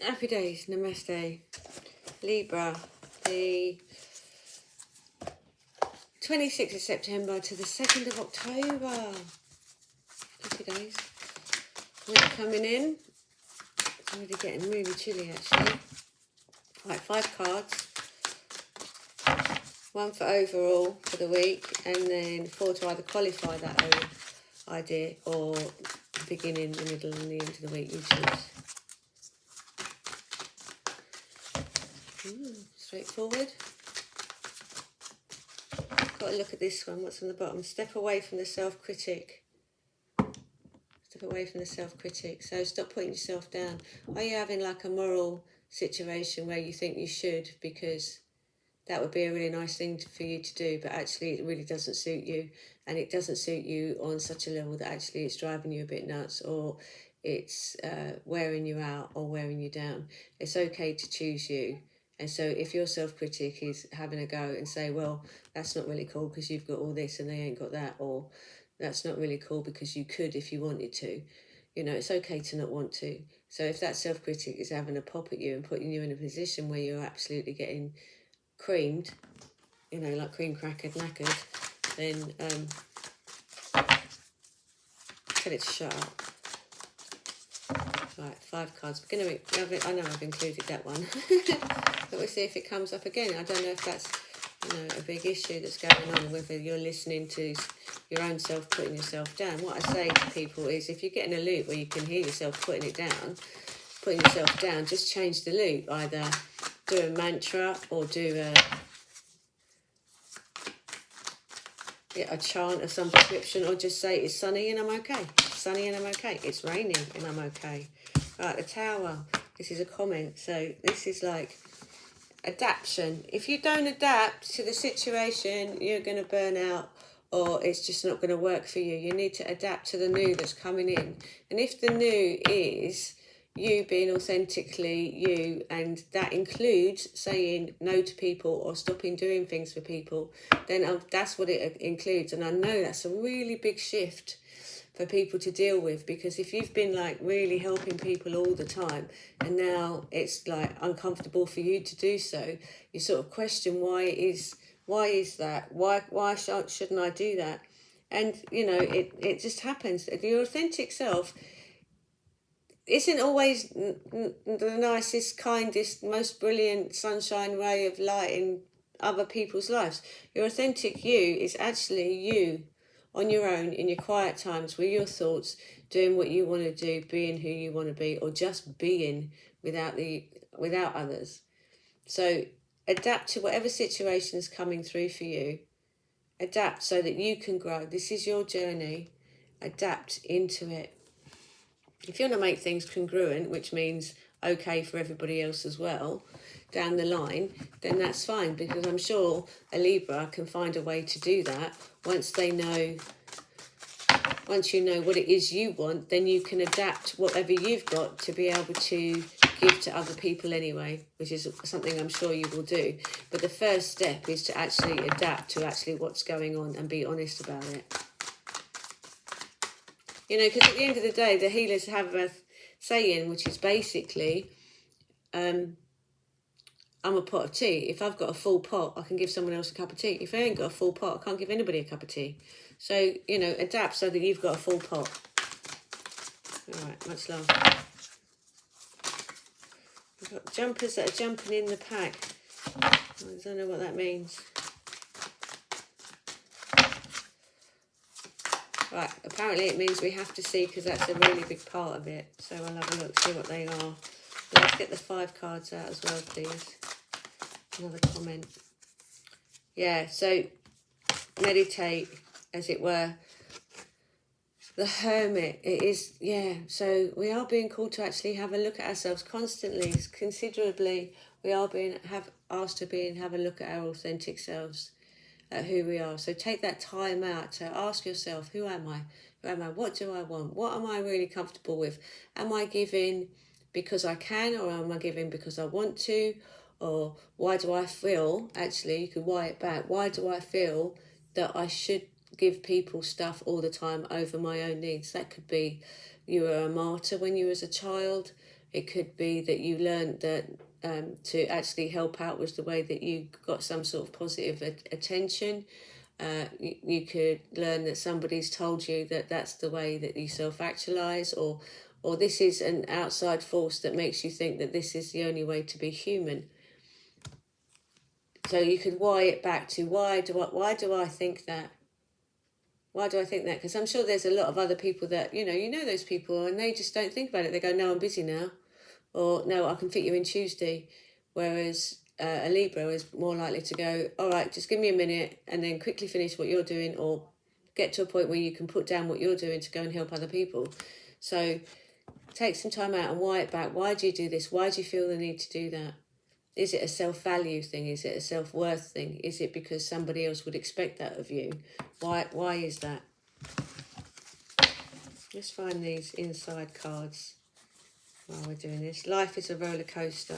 Happy days, Namaste. Libra, the 26th of September to the 2nd of October. Happy days. Winter coming in. It's already getting really chilly actually. Right, 5 cards. 1 for overall for the week, and then 4 to either qualify that whole idea or beginning, the middle and the end of the week, you choose. Straightforward. Got to look at this one. What's on the bottom? Step away from the self-critic. Step away from the self-critic. So stop putting yourself down. Are you having like a moral situation where you think you should because that would be a really nice thing for you to do, but actually it really doesn't suit you, and it doesn't suit you on such a level that actually it's driving you a bit nuts, or it's wearing you out or wearing you down. It's okay to choose you. And so if your self-critic is having a go and say, well, that's not really cool because you've got all this and they ain't got that, or that's not really cool because you could if you wanted to, you know, it's okay to not want to. So if that self-critic is having a pop at you and putting you in a position where you're absolutely getting creamed, you know, like cream crackered knackered, then tell it to shut up. Right, 5 cards. I know I've included that one, but we'll see if it comes up again. I don't know if that's, you know, a big issue that's going on, whether you're listening to your own self putting yourself down. What I say to people is, if you get in a loop where you can hear yourself putting yourself down, just change the loop. Either do a mantra or do a chant of some description, or just say it's sunny and I'm okay. It's sunny and I'm okay. It's raining and I'm okay. Right, the Tower. This is a comment. So this is like adaptation. If you don't adapt to the situation, you're going to burn out, or it's just not going to work for you. You need to adapt to the new that's coming in. And if the new is you being authentically you, and that includes saying no to people or stopping doing things for people, then that's what it includes. And I know that's a really big shift for people to deal with, because if you've been like really helping people all the time and now it's like uncomfortable for you to do so, you sort of question why is that, why shouldn't I do that? And you know, it just happens. Your authentic self isn't always the nicest, kindest, most brilliant sunshine ray of light in other people's lives. Your authentic you is actually you on your own, in your quiet times, with your thoughts, doing what you want to do, being who you want to be, or just being without others. So adapt to whatever situation is coming through for you. Adapt so that you can grow. This is your journey. Adapt into it. If you want to make things congruent, which means okay for everybody else as well, down the line, then that's fine, because I'm sure a Libra can find a way to do that. Once you know what it is you want, then you can adapt whatever you've got to be able to give to other people anyway, which is something I'm sure you will do. But the first step is to actually adapt to actually what's going on and be honest about it. You know, because at the end of the day, the healers have a saying, which is basically, I'm a pot of tea. If I've got a full pot, I can give someone else a cup of tea. If I ain't got a full pot, I can't give anybody a cup of tea. So, you know, adapt so that you've got a full pot. All right, much love. We've got jumpers that are jumping in the pack. I don't know what that means. Right, apparently it means we have to see, because that's a really big part of it. So I'll have a look, see what they are. Let's get the 5 cards out as well, please. Another comment. Yeah, so meditate, as it were. The Hermit, it is, yeah. So we are being called to actually have a look at ourselves constantly, considerably. We are being asked to have a look at our authentic selves, at who we are. So take that time out to ask yourself, who am I? Who am I? What do I want? What am I really comfortable with? Am I giving because I can, or am I giving because I want to? Or why do I feel, actually, you could why it back, why do I feel that I should give people stuff all the time over my own needs? That could be you were a martyr when you was a child, It could be that you learned that to actually help out was the way that you got some sort of positive attention. You could learn that somebody's told you that that's the way that you self-actualize, or this is an outside force that makes you think that this is the only way to be human. So you could wire it back to why do I think that? Why do I think that? Because I'm sure there's a lot of other people that, you know those people, and they just don't think about it. They go, no, I'm busy now. Or, no, I can fit you in Tuesday. Whereas a Libra is more likely to go, all right, just give me a minute and then quickly finish what you're doing, or get to a point where you can put down what you're doing to go and help other people. So take some time out and wire it back. Why do you do this? Why do you feel the need to do that? Is it a self-value thing? Is it a self-worth thing? Is it because somebody else would expect that of you? Why is that? Let's find these inside cards while we're doing this. Life is a roller coaster.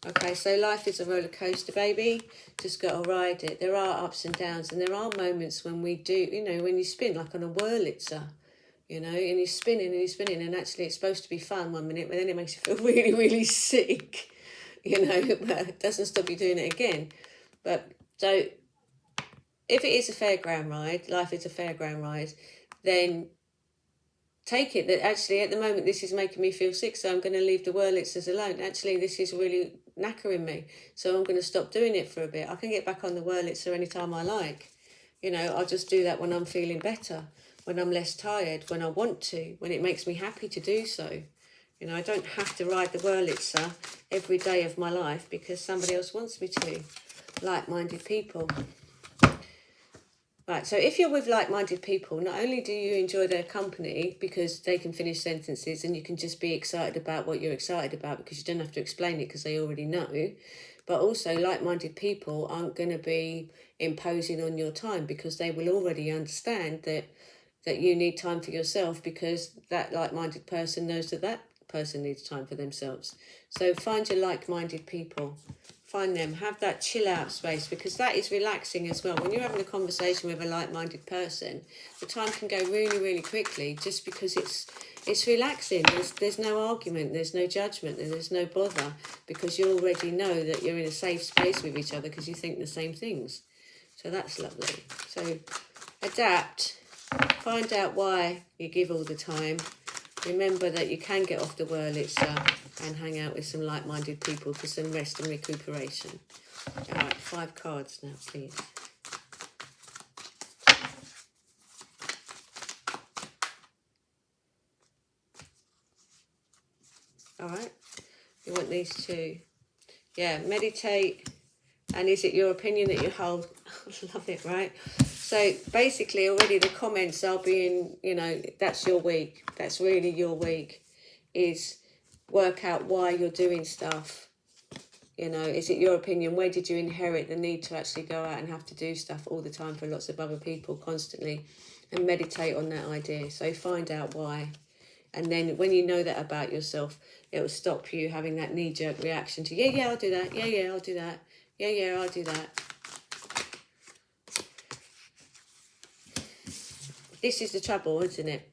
Okay, so life is a roller coaster, baby. Just got to ride it. There are ups and downs, and there are moments when we do, when you spin like on a Wurlitzer, and you're spinning, and actually it's supposed to be fun one minute, but then it makes you feel really, really sick. But it doesn't stop you doing it again. But so if it is a fairground ride, life is a fairground ride, then take it that actually at the moment this is making me feel sick, so I'm going to leave the Wurlitzers alone. Actually, this is really knackering me, so I'm going to stop doing it for a bit. I can get back on the Wurlitzer anytime I like. I'll just do that when I'm feeling better, when I'm less tired, when I want to, when it makes me happy to do so. I don't have to ride the Wurlitzer every day of my life because somebody else wants me to. Like-minded people. Right, so if you're with like-minded people, not only do you enjoy their company because they can finish sentences and you can just be excited about what you're excited about because you don't have to explain it because they already know, but also like-minded people aren't going to be imposing on your time because they will already understand that you need time for yourself because that like-minded person knows that person needs time for themselves. So find your like-minded people. Find them, have that chill out space because that is relaxing as well. When you're having a conversation with a like-minded person, the time can go really, really quickly just because it's relaxing. There's no argument, there's no judgment, and there's no bother because you already know that you're in a safe space with each other because you think the same things. So that's lovely. So adapt, find out why you give all the time. Remember that you can get off the Wurlitzer and hang out with some like-minded people for some rest and recuperation. All right, 5 cards now, please. All right, you want these two. Yeah, meditate. And is it your opinion that you hold? I love it, right? So basically already the comments are being, that's your week. That's really your week, is work out why you're doing stuff. Is it your opinion? Where did you inherit the need to actually go out and have to do stuff all the time for lots of other people constantly? And meditate on that idea. So find out why. And then when you know that about yourself, it will stop you having that knee-jerk reaction to, yeah, I'll do that. Yeah, I'll do that. Yeah, I'll do that. This is the trouble, isn't it?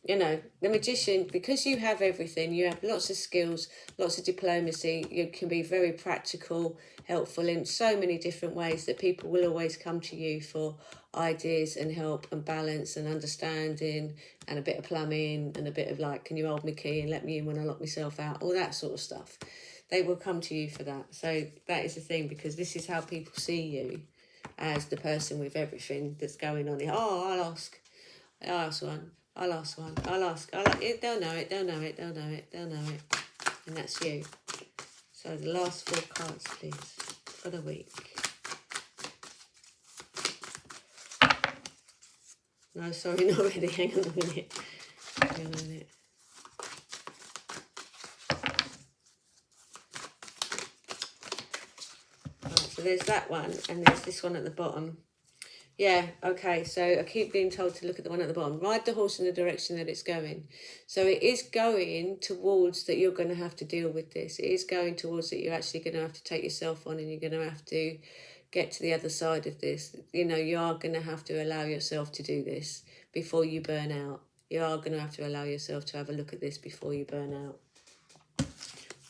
The magician, because you have everything, you have lots of skills, lots of diplomacy, you can be very practical, helpful in so many different ways that people will always come to you for ideas and help and balance and understanding and a bit of plumbing and a bit of like, can you hold my key and let me in when I lock myself out, all that sort of stuff. They will come to you for that. So that is the thing, because this is how people see you, as the person with everything that's going on here. Oh, I'll ask one. They'll know it. And that's you. So the last 4 cards, please, for the week. No, sorry, not ready. Hang on a minute. Right, so there's that one, and there's this one at the bottom. Yeah, okay, so I keep being told to look at the one at the bottom. Ride the horse in the direction that it's going. So it is going towards that you're going to have to deal with this. It is going towards that you're actually going to have to take yourself on and you're going to have to get to the other side of this. You are going to have to allow yourself to do this before you burn out. You are going to have to allow yourself to have a look at this before you burn out.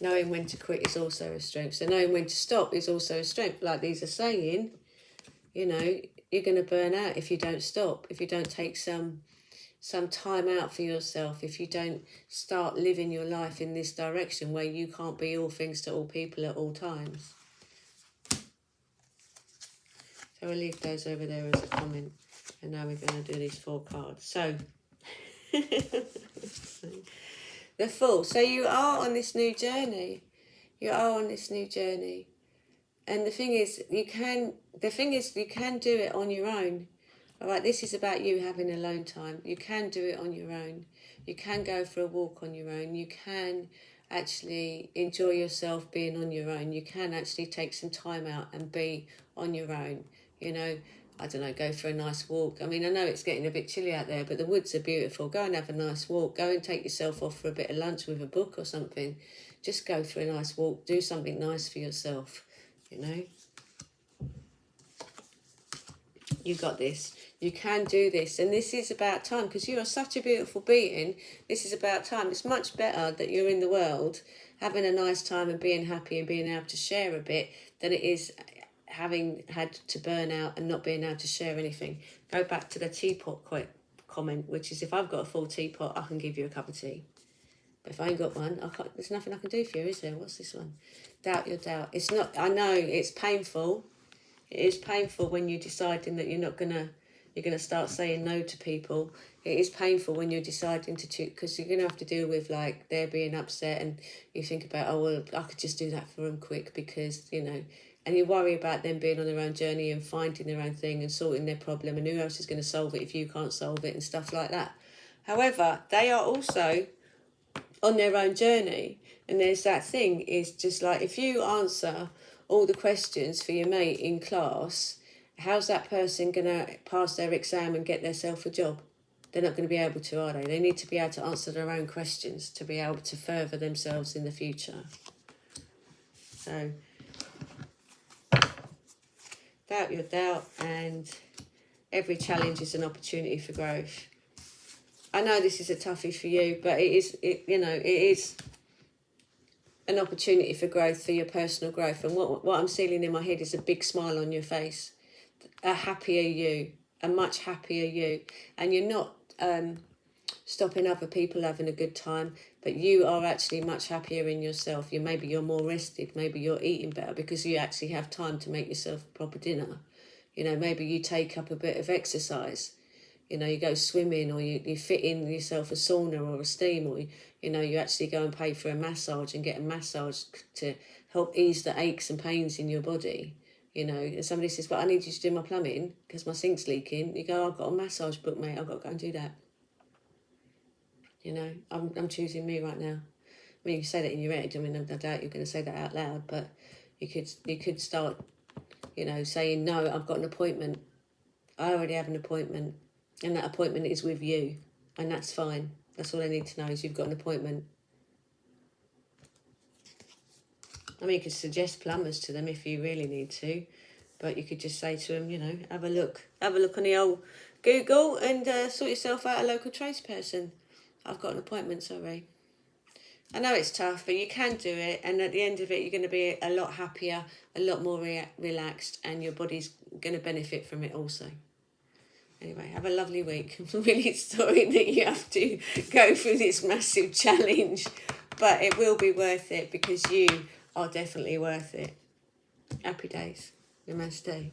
Knowing when to quit is also a strength. So knowing when to stop is also a strength. Like these are saying, you know, you're going to burn out if you don't stop, if you don't take some time out for yourself, if you don't start living your life in this direction where you can't be all things to all people at all times. So I'll leave those over there as a comment. And now we're going to do these 4 cards. So, the Fool. So you are on this new journey. You are on this new journey. And the thing is, you can do it on your own. All right, this is about you having alone time. You can do it on your own. You can go for a walk on your own. You can actually enjoy yourself being on your own. You can actually take some time out and be on your own. You know, I don't know, go for a nice walk. I mean, I know it's getting a bit chilly out there, but the woods are beautiful. Go and have a nice walk. Go and take yourself off for a bit of lunch with a book or something. Just go for a nice walk. Do something nice for yourself, you know. You got this. You can do this. And this is about time, because you are such a beautiful being. This is about time. It's much better that you're in the world having a nice time and being happy and being able to share a bit than it is having had to burn out and not being able to share anything. Go back to the teapot comment, which is, if I've got a full teapot, I can give you a cup of tea. But if I ain't got one, there's nothing I can do for you, is there? What's this one? Doubt your doubt. It's not, I know it's painful. It is painful when you're deciding that you're gonna start saying no to people. It is painful when you're deciding to, because you're gonna have to deal with like they're being upset, and you think about, oh well, I could just do that for them quick, because you know, and you worry about them being on their own journey and finding their own thing and sorting their problem, and who else is going to solve it if you can't solve it and stuff like that. However, they are also on their own journey, and there's that thing, is just like, if you answer all the questions for your mate in class, how's that person going to pass their exam and get themselves a job? They're not going to be able to, are they? They need to be able to answer their own questions to be able to further themselves in the future. So, doubt your doubt, and every challenge is an opportunity for growth. I know this is a toughie for you, but it is an opportunity for growth, for your personal growth. And what I'm seeing in my head is a big smile on your face, a happier you, a much happier you. And you're not stopping other people having a good time, but you are actually much happier in yourself. Maybe you're more rested, maybe you're eating better because you actually have time to make yourself a proper dinner. You know, maybe you take up a bit of exercise. You know, you go swimming, or you fit in yourself a sauna or a steam, or, you know, you actually go and pay for a massage and get a massage to help ease the aches and pains in your body. You know, and somebody says, but I need you to do my plumbing because my sink's leaking. You go, I've got a massage book, mate. I've got to go and do that. You know, I'm choosing me right now. I mean, you can say that in your head. I mean, I doubt you're going to say that out loud, but you could start, you know, saying, no, I've got an appointment. I already have an appointment. And that appointment is with you. And that's fine. That's all I need to know, is you've got an appointment. I mean, you could suggest plumbers to them if you really need to. But you could just say to them, you know, have a look on the old Google and sort yourself out a local tradesperson. I've got an appointment, sorry. I know it's tough, but you can do it. And at the end of it, you're going to be a lot happier, a lot more relaxed, and your body's going to benefit from it also. Anyway, have a lovely week. I'm really sorry that you have to go through this massive challenge, but it will be worth it because you are definitely worth it. Happy days. Namaste.